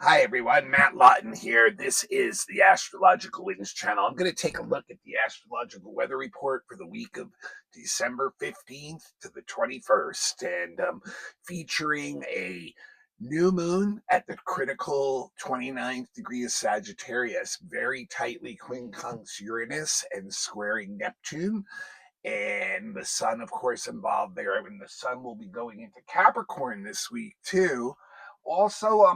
Hi everyone, Matt Lawton here. This is the Astrological Winds channel. I'm going to take a look at the astrological weather report for the week of December 15th to the 21st, and featuring a new moon at the critical 29th degree of Sagittarius, very tightly quincunx Uranus and squaring Neptune. And the sun, of course, involved there. And the sun will be going into Capricorn this week too. Also,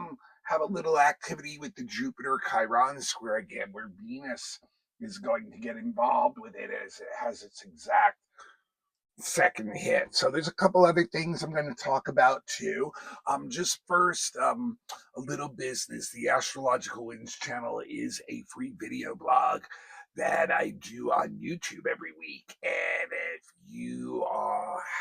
have a little activity with the Jupiter Chiron square again, where Venus is going to get involved with it as it has its exact second hit. So there's a couple other things I'm going to talk about too. Just first, a little business. The Astrological Winds channel is a free video blog that I do on YouTube every week. And if you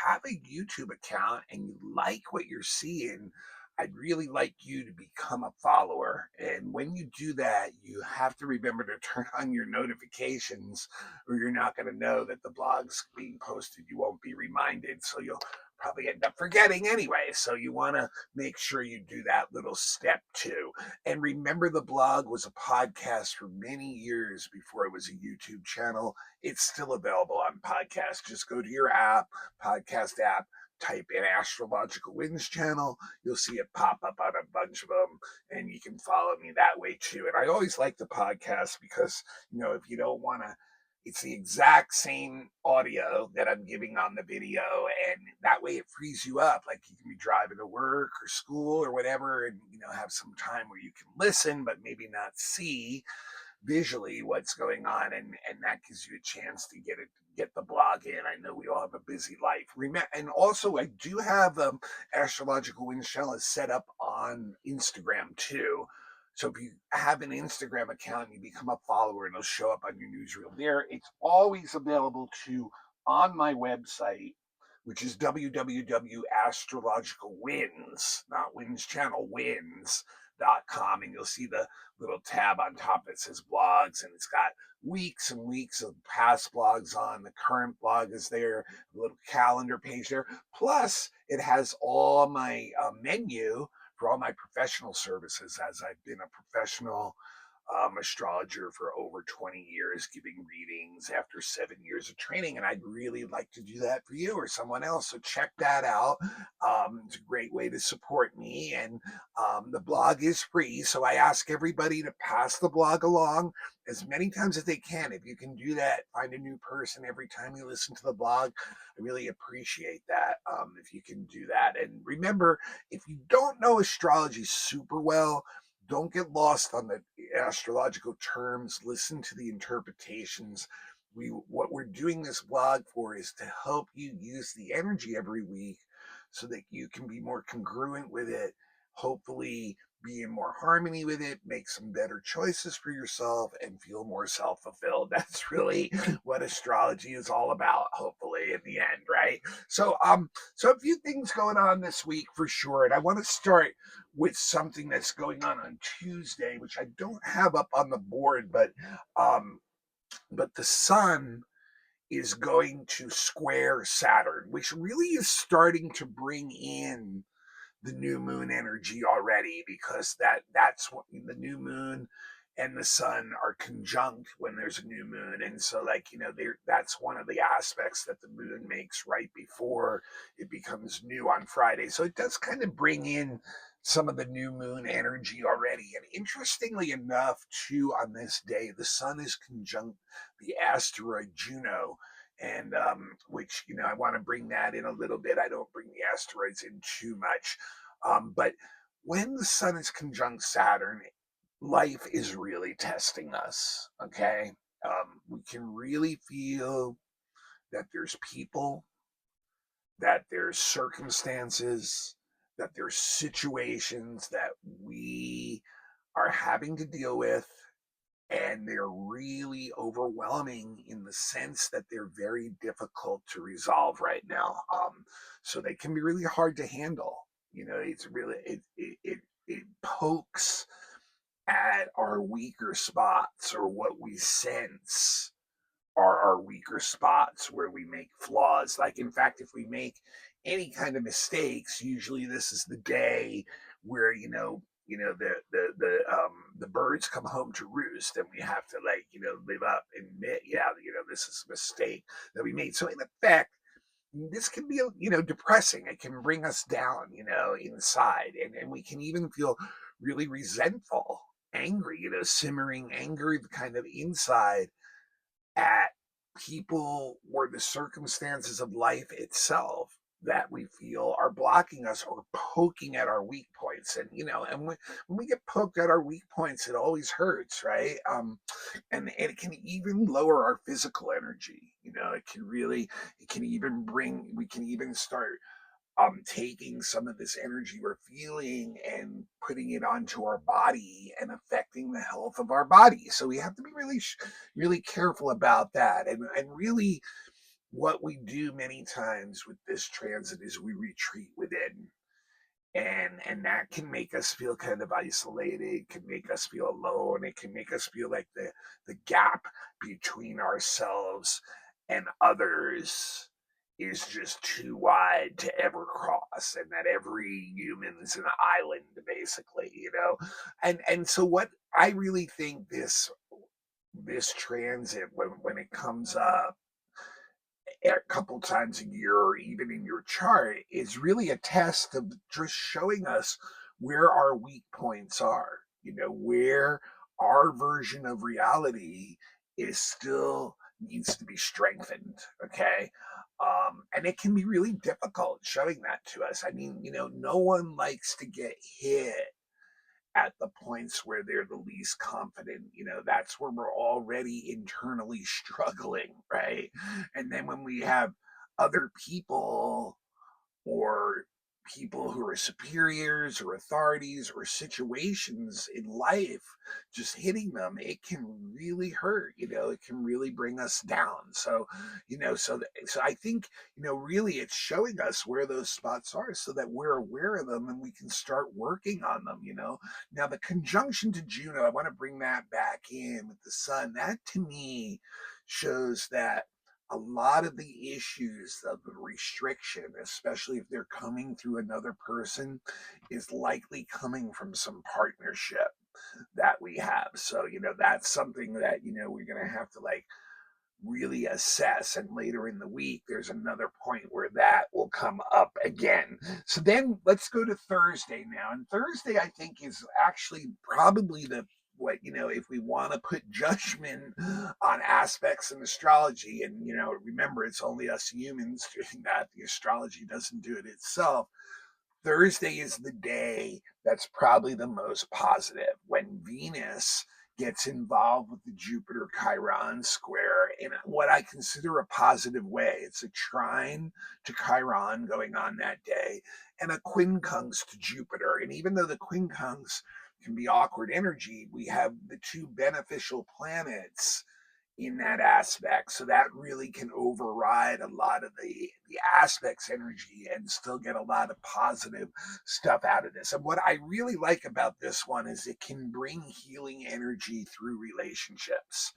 have a YouTube account and you like what you're seeing, I'd really like you to become a follower. And when you do that, you have to remember to turn on your notifications, or you're not going to know that the blog's being posted. You won't be reminded. So you'll probably end up forgetting anyway. So you want to make sure you do that little step too. And remember, the blog was a podcast for many years before it was a YouTube channel. It's still available on podcast. Just go to your app, podcast app, type in Astrological Winds channel. You'll see it pop up on a bunch of them, and you can follow me that way too. And I always like the podcast because, if you don't want to, it's the exact same audio that I'm giving on the video, and that way it frees you up. Like, you can be driving to work or school or whatever, and have some time where you can listen but maybe not see visually what's going on, and that gives you a chance to get the blog in. I know we all have a busy life. And also, I do have Astrological Winds channel is set up on Instagram too. So if you have an Instagram account, you become a follower, and it'll show up on your newsreel there. It's always available too on my website, which is www.astrologicalwinds, not Winds channel, winds.com. And you'll see the little tab on top that says blogs, and it's got weeks and weeks of past blogs on. The current blog is there, a little calendar page there. Plus, it has all my menu for all my professional services, as I've been a professional astrologer for over 20 years, giving readings after 7 years of training. And I'd really like to do that for you or someone else. So check that out. It's a great way to support me. And the blog is free. So I ask everybody to pass the blog along as many times as they can. If you can do that, find a new person every time you listen to the blog. I really appreciate that if you can do that. And remember, if you don't know astrology super well, don't get lost on the astrological terms. Listen to the interpretations. What we're doing this blog for is to help you use the energy every week so that you can be more congruent with it, hopefully be in more harmony with it, make some better choices for yourself, and feel more self-fulfilled. That's really what astrology is all about, hopefully, in the end, right? So a few things going on this week for sure. And I want to start with something that's going on Tuesday, which I don't have up on the board, but the sun is going to square Saturn, which really is starting to bring in the new moon energy already, because that's what the new moon and the sun are conjunct when there's a new moon. And so, that's one of the aspects that the moon makes right before it becomes new on Friday. So it does kind of bring in some of the new moon energy already. And interestingly enough, too, on this day, the sun is conjunct the asteroid Juno, and which, I want to bring that in a little bit. I don't bring the asteroids in too much, but when the sun is conjunct Saturn, life is really testing us. Okay, we can really feel that there's people, that there's circumstances, that there's situations that we are having to deal with, and they're really overwhelming in the sense that they're very difficult to resolve right now. So they can be really hard to handle. It's really it pokes at our weaker spots, or what we sense are our weaker spots, where we make flaws. Like, in fact, if we make any kind of mistakes, usually this is the day where, the birds come home to roost, and we have to, like, live up and admit, yeah, this is a mistake that we made. So in effect, this can be, depressing. It can bring us down, inside, and we can even feel really resentful, angry, simmering anger kind of inside at people or the circumstances of life itself that we feel are blocking us or poking at our weak points. And when we get poked at our weak points, it always hurts, right? And it can even lower our physical energy. It can even bring, we can even start taking some of this energy we're feeling and putting it onto our body and affecting the health of our body. So we have to be really careful about that. And really, what we do many times with this transit is we retreat within, and that can make us feel kind of isolated, can make us feel alone, it can make us feel like the gap between ourselves and others is just too wide to ever cross, and that every human is an island, basically, and so what I really think this transit, when it comes up a couple times a year or even in your chart, is really a test of just showing us where our weak points are, where our version of reality is still needs to be strengthened. Okay. And it can be really difficult showing that to us. I mean, no one likes to get hit at the points where they're the least confident. That's where we're already internally struggling, right? And then when we have other people, or people who are superiors or authorities or situations in life just hitting them, it can really hurt. It can really bring us down. So so I think, really, it's showing us where those spots are so that we're aware of them and we can start working on them. Now, the conjunction to Juno, I want to bring that back in with the sun. That, to me, shows that a lot of the issues of the restriction, especially if they're coming through another person, is likely coming from some partnership that we have. So, that's something that, we're going to have to, like, really assess. And later in the week, there's another point where that will come up again. So then let's go to Thursday now. And Thursday, I think, is actually probably the what if we want to put judgment on aspects in astrology, and remember, it's only us humans doing that. The astrology doesn't do it itself. Thursday is the day that's probably the most positive, when Venus gets involved with the Jupiter Chiron square in what I consider a positive way. It's a trine to Chiron going on that day, and a quincunx to Jupiter. And even though the quincunx can be awkward energy, we have the two beneficial planets in that aspect. So that really can override a lot of the aspects energy and still get a lot of positive stuff out of this. And what I really like about this one is it can bring healing energy through relationships.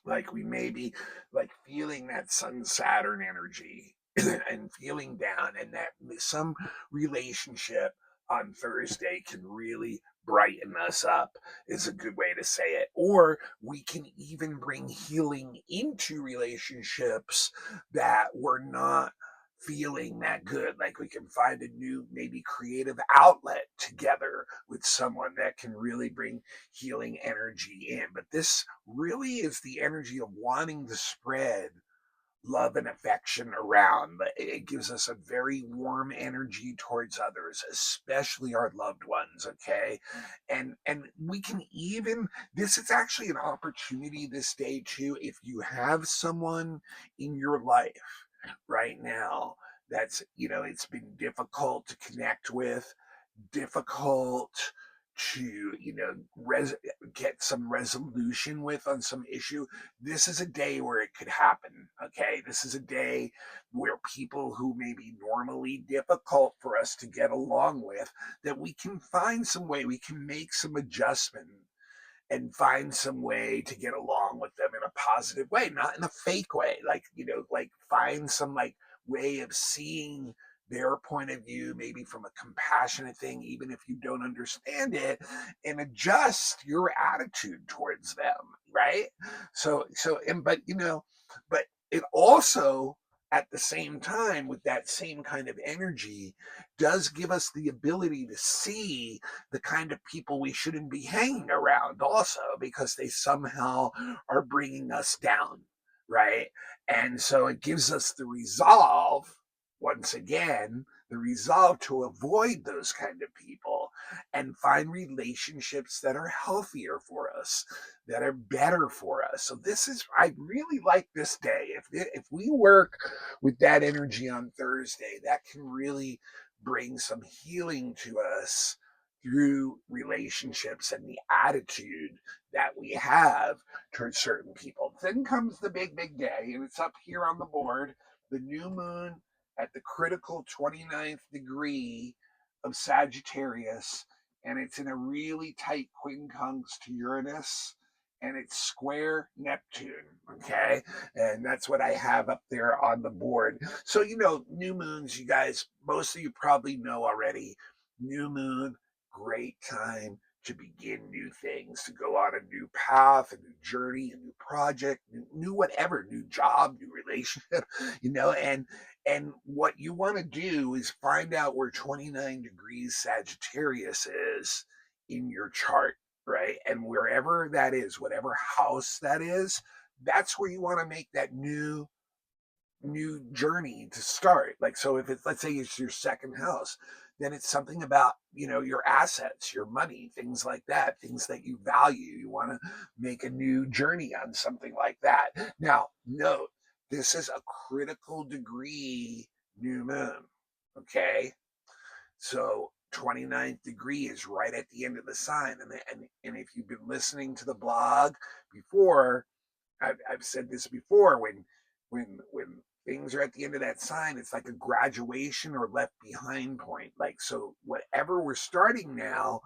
Like, we may be, like, feeling that Sun Saturn energy and feeling down, and that some relationship on Thursday can really brighten us up, is a good way to say it. Or we can even bring healing into relationships that we're not feeling that good. Like, we can find a new, maybe creative outlet together with someone that can really bring healing energy in. But this really is the energy of wanting to spread love and affection around. But it gives us a very warm energy towards others, especially our loved ones. Okay. And we can even, this is actually an opportunity this day too, if you have someone in your life right now that's, it's been difficult to connect with, difficult to, get some resolution with on some issue. This is a day where it could happen. Okay. This is a day where people who may be normally difficult for us to get along with, that we can find some way, we can make some adjustment and find some way to get along with them in a positive way, not in a fake way. Like, like, find some, like, way of seeing their point of view, maybe from a compassionate thing, even if you don't understand it, and adjust your attitude towards them, right? But but it also, at the same time, with that same kind of energy, does give us the ability to see the kind of people we shouldn't be hanging around also, because they somehow are bringing us down, right? And so it gives us the resolve, once again, the resolve to avoid those kind of people and find relationships that are healthier for us, that are better for us. So I really like this day. If we work with that energy on Thursday, that can really bring some healing to us through relationships and the attitude that we have towards certain people. Then comes the big day, and it's up here on the board, the new moon at the critical 29th degree of Sagittarius, and it's in a really tight quincunx to Uranus, and it's square Neptune. Okay. And that's what I have up there on the board. So, new moons, you guys, most of you probably know already. New moon, great time to begin new things, to go on a new path, a new journey, a new project, new whatever, new job, new relationship, and what you want to do is find out where 29 degrees Sagittarius is in your chart, right? And wherever that is, whatever house that is, that's where you want to make that new journey to start. Like, so if it's, let's say it's your second house, then it's something about, your assets, your money, things like that, things that you value. You want to make a new journey on something like that. Now, note, this is a critical degree new moon. Okay. So 29th degree is right at the end of the sign. And if you've been listening to the blog before, I've said this before, when things are at the end of that sign, it's like a graduation or left behind point. Like, so whatever we're starting now,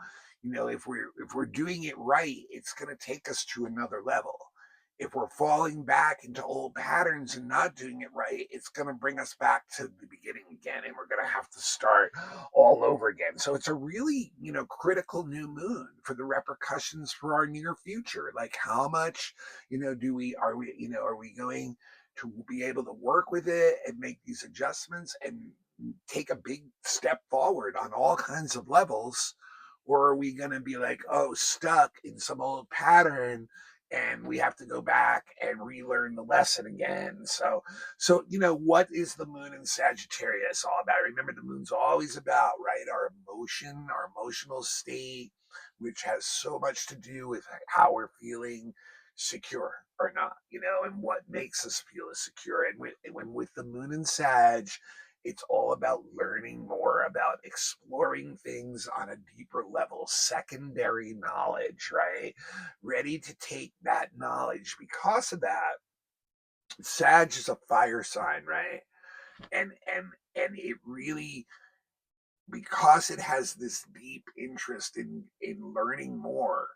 if we're doing it right, it's going to take us to another level. If we're falling back into old patterns and not doing it right, it's going to bring us back to the beginning again, and we're going to have to start all over again. So it's a really, critical new moon for the repercussions for our near future. Like, how much, are we going to be able to work with it and make these adjustments and take a big step forward on all kinds of levels? Or are we going to be like, oh, stuck in some old pattern, and we have to go back and relearn the lesson again? So what is the moon in Sagittarius all about? Remember, the moon's always about, right, our emotion, our emotional state, which has so much to do with how we're feeling, secure or not, and what makes us feel secure. And with the moon in Sag, it's all about learning more, about exploring things on a deeper level, secondary knowledge, right? Ready to take that knowledge. Because of that, Sag is a fire sign, right? And it really, because it has this deep interest in learning more,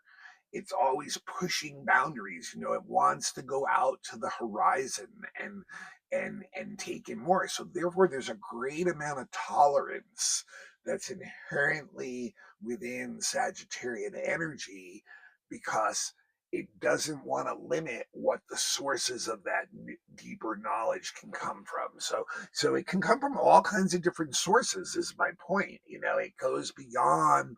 it's always pushing boundaries. It wants to go out to the horizon and take in more. So therefore, there's a great amount of tolerance that's inherently within Sagittarian energy, because it doesn't want to limit what the sources of that deeper knowledge can come from. So it can come from all kinds of different sources, is my point. It goes beyond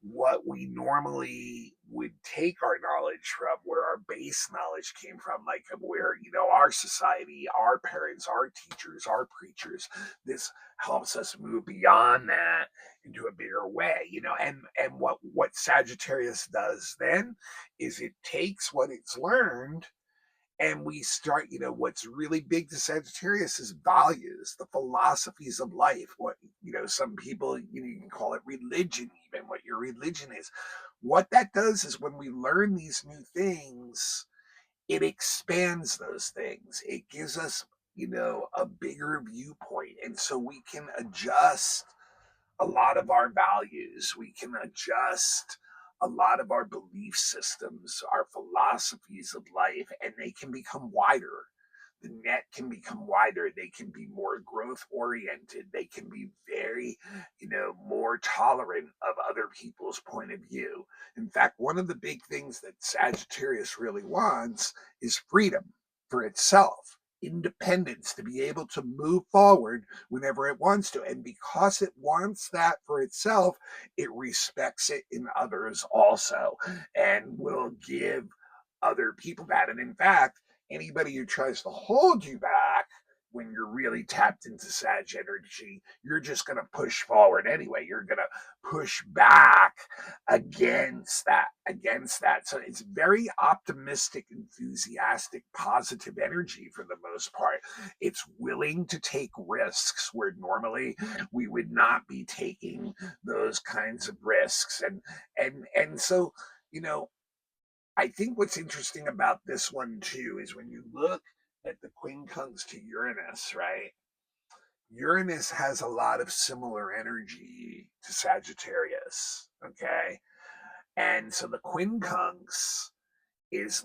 what we normally would take our knowledge from, where our base knowledge came from, like where, our society, our parents, our teachers, our preachers. This helps us move beyond that into a bigger way, and what Sagittarius does then is it takes what it's learned, and we start, what's really big to Sagittarius is values, the philosophies of life. What, some people, you can call it religion, even what your religion is. What that does is, when we learn these new things, it expands those things. It gives us, a bigger viewpoint. And so we can adjust a lot of our values. We can adjust a lot of our belief systems, our philosophies of life, and they can become wider. the net can become wider. They can be more growth oriented. They can be very, more tolerant of other people's point of view. In fact, one of the big things that Sagittarius really wants is freedom for itself, independence, to be able to move forward whenever it wants to. And because it wants that for itself, it respects it in others also and will give other people that. And in fact, anybody who tries to hold you back when you're really tapped into Sag energy, you're just going to push forward anyway. You're going to push back against that. So it's very optimistic, enthusiastic, positive energy for the most part. It's willing to take risks where normally we would not be taking those kinds of risks. And so, you know, I think what's interesting about this one too is when you look at the quincunx to Uranus, right? Uranus has a lot of similar energy to Sagittarius, okay? And so the quincunx is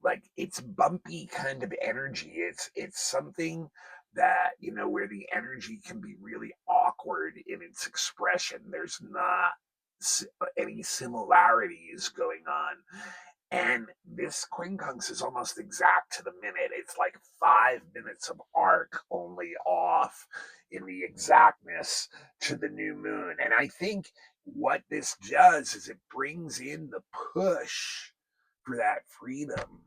like it's bumpy kind of energy. It's something that where the energy can be really awkward in its expression. There's not any similarities going on. And this quincunx is almost exact to the minute. It's like 5 minutes of arc only off in the exactness to the new moon. And I think what this does is it brings in the push for that freedom,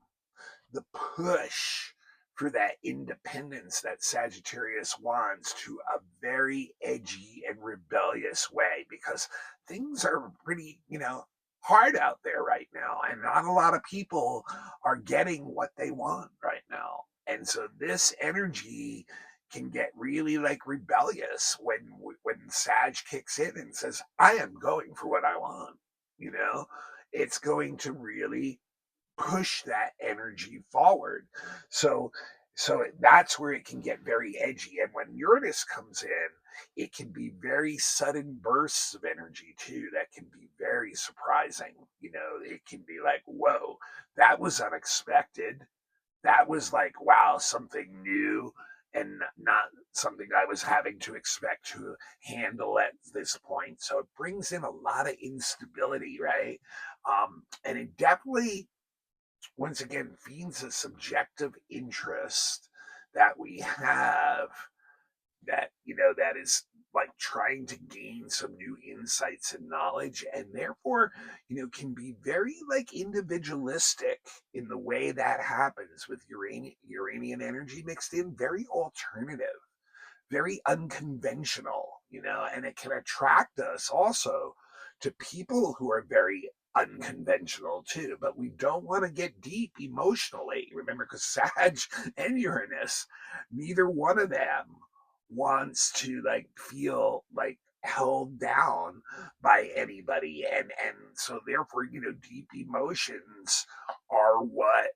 the push for that independence that Sagittarius wants to a very edgy and rebellious way because things are pretty, hard out there right now. And not a lot of people are getting what they want right now. And so this energy can get really like rebellious when Sag kicks in and says, I am going for what I want. You know, it's going to really push that energy forward. So that's where it can get very edgy. And when Uranus comes in, it can be very sudden bursts of energy too that can be very surprising. It can be like, whoa, that was unexpected. That was like, wow, something new and not something I was having to expect to handle at this point. So it brings in a lot of instability, right? And it definitely, once again, feeds a subjective interest that we have, that is like trying to gain some new insights and knowledge, and therefore can be very like individualistic in the way that happens with Uranian energy mixed in, very alternative, very unconventional, and it can attract us also to people who are very unconventional too. But we don't want to get deep emotionally. Remember, because Sag and Uranus, neither one of them wants to like feel like held down by anybody. And so therefore, deep emotions are what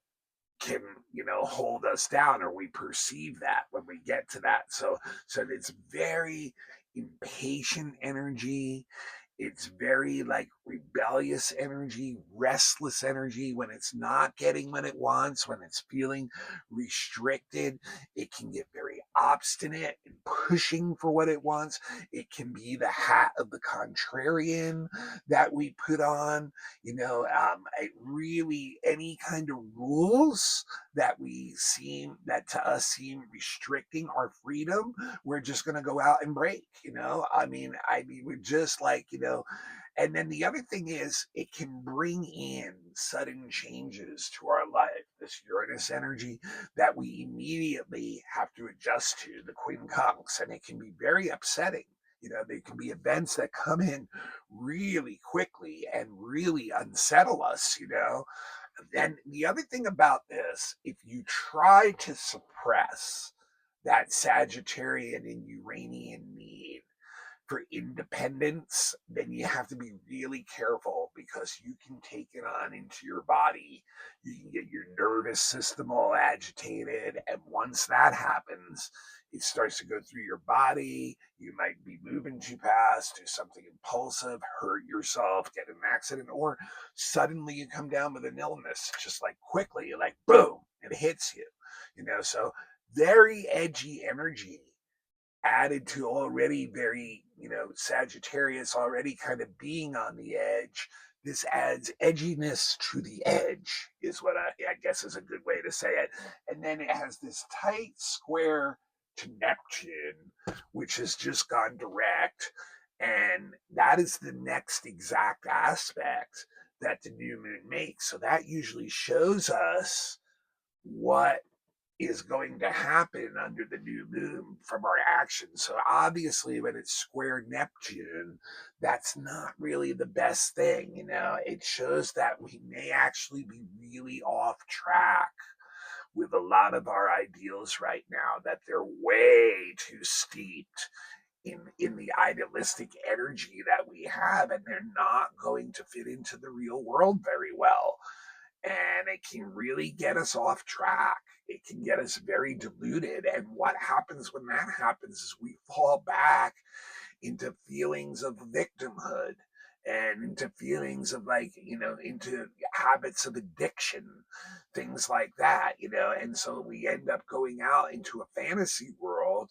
can hold us down, or we perceive that when we get to that. So it's very impatient energy. It's very like rebellious energy, restless energy when it's not getting what it wants, when it's feeling restricted. It can get very obstinate and pushing for what it wants. It can be the hat of the contrarian that we put on. It really, any kind of rules that to us seem restricting our freedom, we're just going to go out and break. I mean, we're just like, and then the other thing is it can bring in sudden changes to our life, this Uranus energy that we immediately have to adjust to, the quincunx, and it can be very upsetting. There can be events that come in really quickly and really unsettle us. And the other thing about this, if you try to suppress that Sagittarian and Uranian need for independence, then you have to be really careful because you can take it on into your body. You can get your nervous system all agitated. And once that happens, it starts to go through your body. You might be moving too fast, do something impulsive, hurt yourself, get in an accident, or suddenly you come down with an illness, just like quickly, like boom, It hits you, so very edgy energy added to already very, Sagittarius already kind of being on the edge. This adds edginess to the edge, is what I guess is a good way to say it. And then it has this tight square to Neptune, which has just gone direct. And that is the next exact aspect that the new moon makes. So that usually shows us what is going to happen under the new moon from our actions. So obviously, when it's square Neptune, that's not really the best thing. It shows that we may actually be really off track with a lot of our ideals right now, that they're way too steeped in the idealistic energy that we have, and they're not going to fit into the real world very well. And it can really get us off track. It can get us very diluted. And what happens when that happens is we fall back into feelings of victimhood and into feelings of into habits of addiction, things like that, and so we end up going out into a fantasy world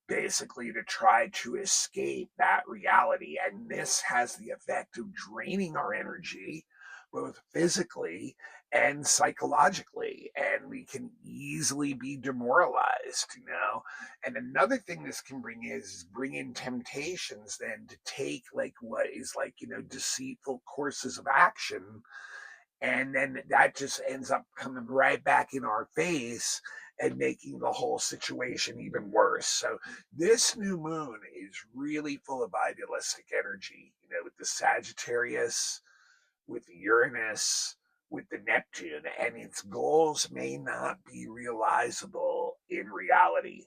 basically to try to escape that reality. And this has the effect of draining our energy, both physically and psychologically. And we can easily be demoralized. And another thing this can bring is bring in temptations then to take like what is like, deceitful courses of action, and then that just ends up coming right back in our face and making the whole situation even worse. So this new moon is really full of idealistic energy, with the Sagittarius, with the Uranus, with the Neptune, and its goals may not be realizable in reality,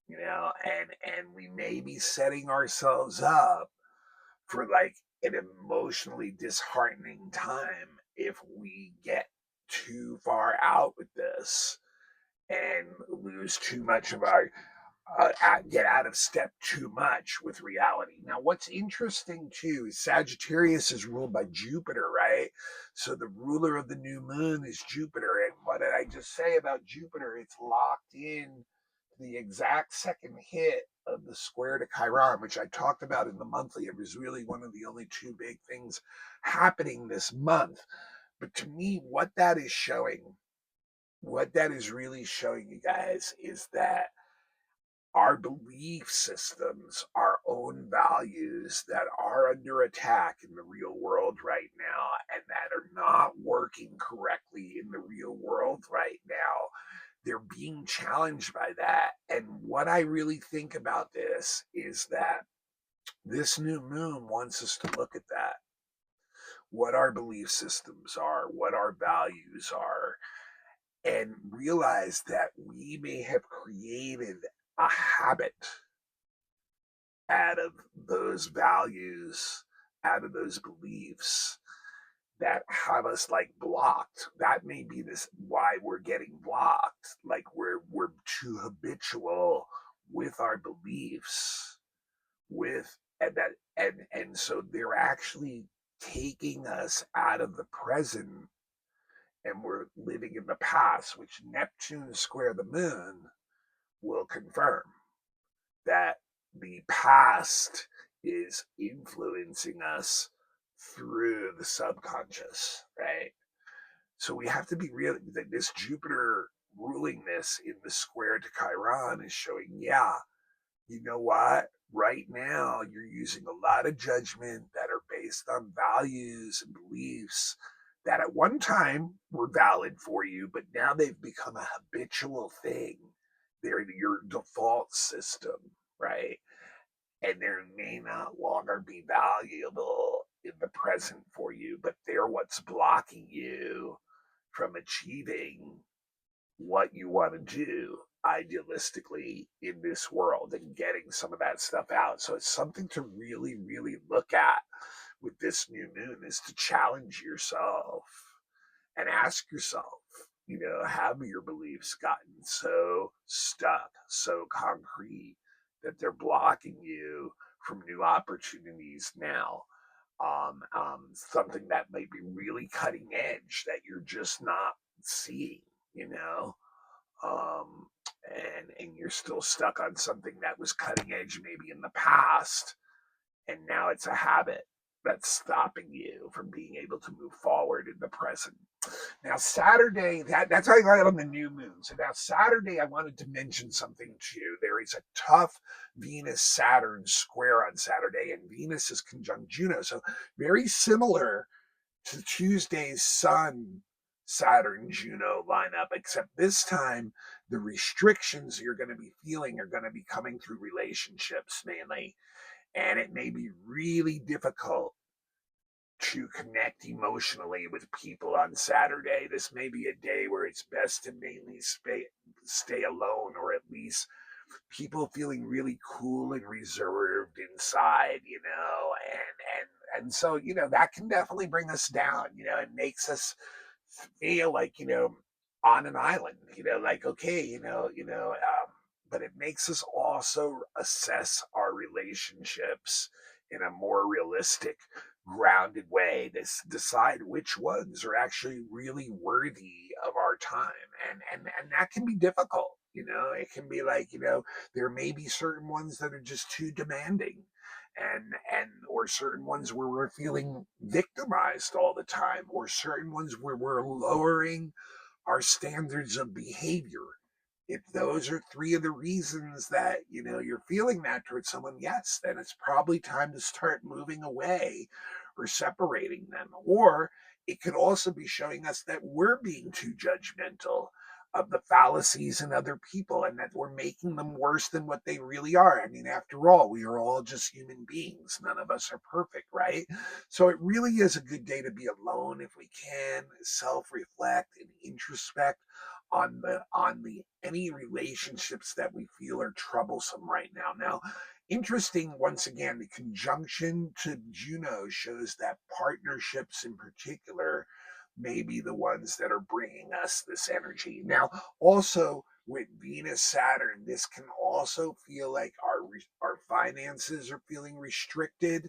and we may be setting ourselves up for like an emotionally disheartening time if we get too far out with this and lose too much of our get out of step too much with reality. Now, what's interesting too is Sagittarius is ruled by Jupiter, right? So the ruler of the new moon is Jupiter. And what did I just say about Jupiter? It's locked in the exact second hit of the square to Chiron, which I talked about in the monthly. It was really one of the only two big things happening this month. But to me, what that is really showing you guys is that our belief systems, our own values that are under attack in the real world right now and that are not working correctly in the real world right now, they're being challenged by that. And what I really think about this is that this new moon wants us to look at that, what our belief systems are, what our values are, and realize that we may have created a habit out of those values, out of those beliefs that have us like blocked. That may be this why we're getting blocked. Like we're too habitual with our beliefs, with and that and so they're actually taking us out of the present, and we're living in the past, which Neptune square the moon will confirm that the past is influencing us through the subconscious, right? So we have to be real that this Jupiter ruling this in the square to Chiron is showing, yeah, you know what? Right now, you're using a lot of judgment that are based on values and beliefs that at one time were valid for you, but now they've become a habitual thing. They're your default system, right? And they may not longer be valuable in the present for you, but they're what's blocking you from achieving what you want to do idealistically in this world and getting some of that stuff out. So it's something to really, really look at with this new moon, is to challenge yourself and ask yourself, have your beliefs gotten so stuck, so concrete that they're blocking you from new opportunities now? Something that might be really cutting edge that you're just not seeing. you know, and you're still stuck on something that was cutting edge maybe in the past, and now it's a habit that's stopping you from being able to move forward in the present. Now, Saturday, that's how I got on the new moon. So now Saturday, I wanted to mention something to you. There is a tough Venus Saturn square on Saturday, and Venus is conjunct Juno. So very similar to Tuesday's Sun Saturn Juno lineup, except this time the restrictions you're going to be feeling are going to be coming through relationships mainly. And it may be really difficult to connect emotionally with people on Saturday. This may be a day where it's best to mainly stay alone, or at least people feeling really cool and reserved inside, and so that can definitely bring us down. It makes us feel like on an island. Like okay, but it makes us also assess our relationships in a more realistic, grounded way to decide which ones are actually really worthy of our time, and that can be difficult. It can be like there may be certain ones that are just too demanding, or certain ones where we're feeling victimized all the time, or certain ones where we're lowering our standards of behavior. If those are three of the reasons that you're feeling that towards someone, yes, then it's probably time to start moving away or separating them. Or it could also be showing us that we're being too judgmental of the fallacies in other people, and that we're making them worse than what they really are. I mean, after all, we are all just human beings. None of us are perfect, right? So it really is a good day to be alone if we can, self-reflect and introspect on the any relationships that we feel are troublesome right now. Now, interesting, once again, the conjunction to Juno shows that partnerships in particular may be the ones that are bringing us this energy. Now, also with Venus Saturn, this can also feel like our finances are feeling restricted,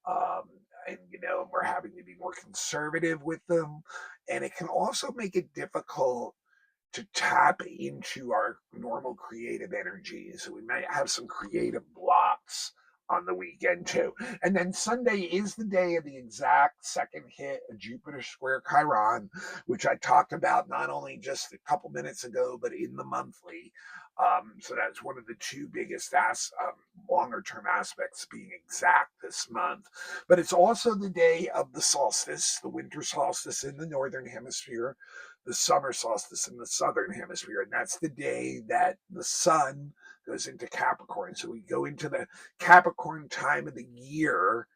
um, and we're having to be more conservative with them, and it can also make it difficult to tap into our normal creative energies. So we might have some creative blocks on the weekend too. And then Sunday is the day of the exact second hit of Jupiter square Chiron, which I talked about not only just a couple minutes ago, but in the monthly. So that's one of the two biggest longer term aspects being exact this month. But it's also the day of the solstice, the winter solstice in the northern hemisphere, the summer solstice in the southern hemisphere. And that's the day that the sun goes into Capricorn. So we go into the Capricorn time of the year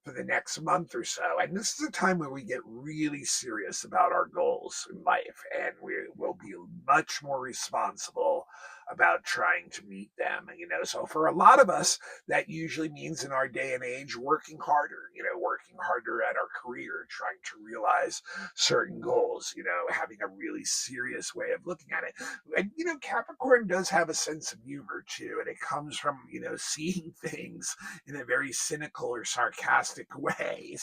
for the next month or so. And this is a time where we get really serious about our goals in life, and we will be much more responsible about trying to meet them. So for a lot of us, that usually means in our day and age, working harder, working harder at our career, trying to realize certain goals, having a really serious way of looking at it. And, Capricorn does have a sense of humor too, and it comes from, seeing things in a very cynical or sarcastic way.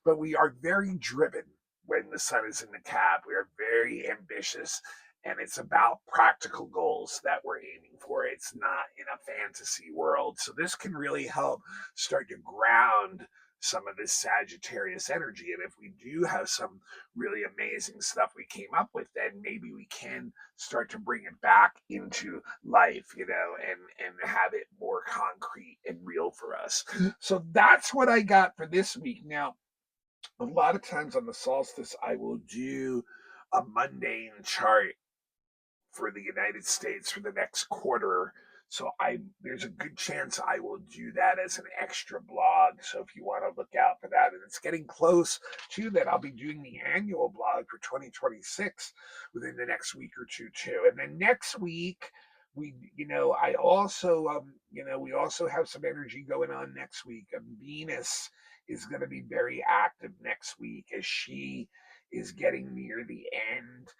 But we are very driven when the sun is in the Cap. We are very ambitious, and it's about practical goals that we're aiming for. It's not in a fantasy world. So this can really help start to ground some of this Sagittarius energy. And if we do have some really amazing stuff we came up with, then maybe we can start to bring it back into life, and have it more concrete and real for us. So that's what I got for this week. Now, a lot of times on the solstice, I will do a mundane chart for the United States for the next quarter. So there's a good chance I will do that as an extra blog. So if you want to look out for that, and it's getting close to that, I'll be doing the annual blog for 2026 within the next week or two too. And then next week, I also, we also have some energy going on next week. Venus is going to be very active next week as she is getting near the end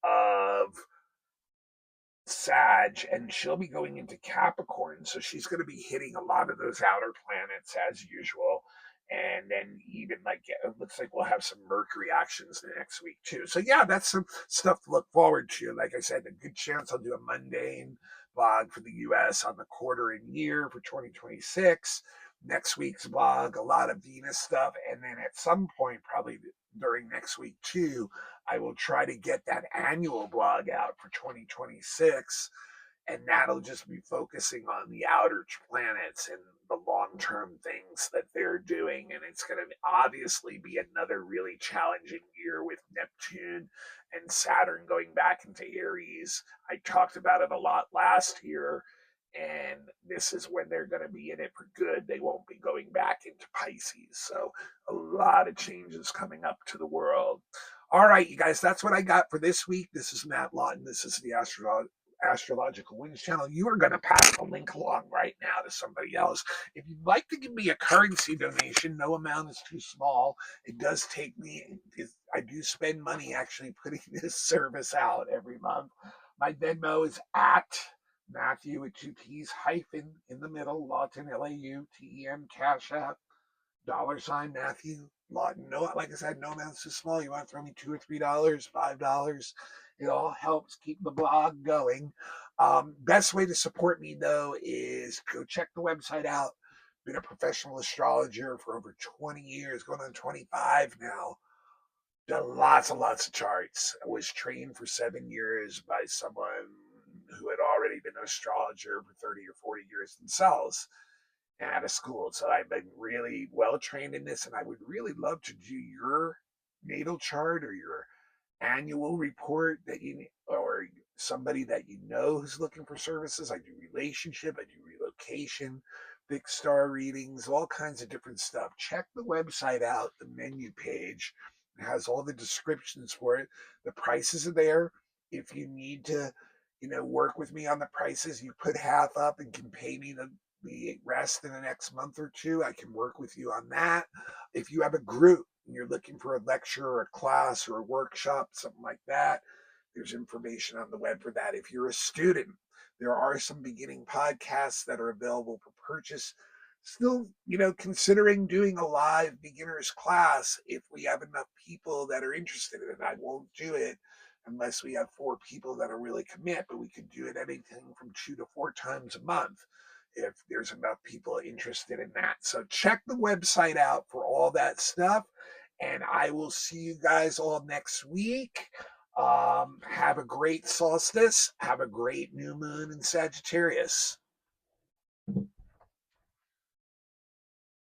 of Sag, and she'll be going into Capricorn. So she's going to be hitting a lot of those outer planets as usual. And then even like it looks like we'll have some Mercury actions next week too. So yeah, that's some stuff to look forward to. Like I said, a good chance I'll do a mundane blog for the US on the quarter and year for 2026. Next week's blog, a lot of Venus stuff. And then at some point, probably during next week too, I will try to get that annual blog out for 2026, and that'll just be focusing on the outer planets and the long-term things that they're doing. And it's going to obviously be another really challenging year with Neptune and Saturn going back into Aries. I talked about it a lot last year, and this is when they're going to be in it for good. They won't be going back into Pisces. So a lot of changes coming up to the world. All right, you guys, that's what I got for this week. This is Matt Lawton. This is the Astrological Wings channel. You are going to pass the link along right now to somebody else. If you'd like to give me a currency donation, no amount is too small. It does take me, I do spend money actually putting this service out every month. My Venmo is at Matthew with two T's hyphen in the middle, Lawton, Lautem, Cash App, $ Matthew Lawton. No, like I said, no amount's too small. You want to throw me $2 or $3, $5? It all helps keep the blog going. Best way to support me though is go check the website out. Been a professional astrologer for over 20 years, going on 25 now. Done lots and lots of charts. I was trained for 7 years by someone who had already been an astrologer for 30 or 40 years themselves out of school. So I've been really well trained in this, and I would really love to do your natal chart or your annual report that you or somebody that you know who's looking for services. I do relationship, I do relocation, big star readings, all kinds of different stuff. Check the website out, the menu page. It has all the descriptions for it. The prices are there. If you need to, work with me on the prices, you put half up and can pay me the rest in the next month or two. I can work with you on that. If you have a group and you're looking for a lecture or a class or a workshop, something like that, there's information on the web for that. If you're a student, there are some beginning podcasts that are available for purchase. Still, considering doing a live beginners class if we have enough people that are interested in it. I won't do it unless we have 4 people that'll really commit, but we could do it anything from 2 to 4 times a month if there's enough people interested in that. So check the website out for all that stuff, and I will see you guys all next week. Have a great solstice. Have a great new moon in Sagittarius.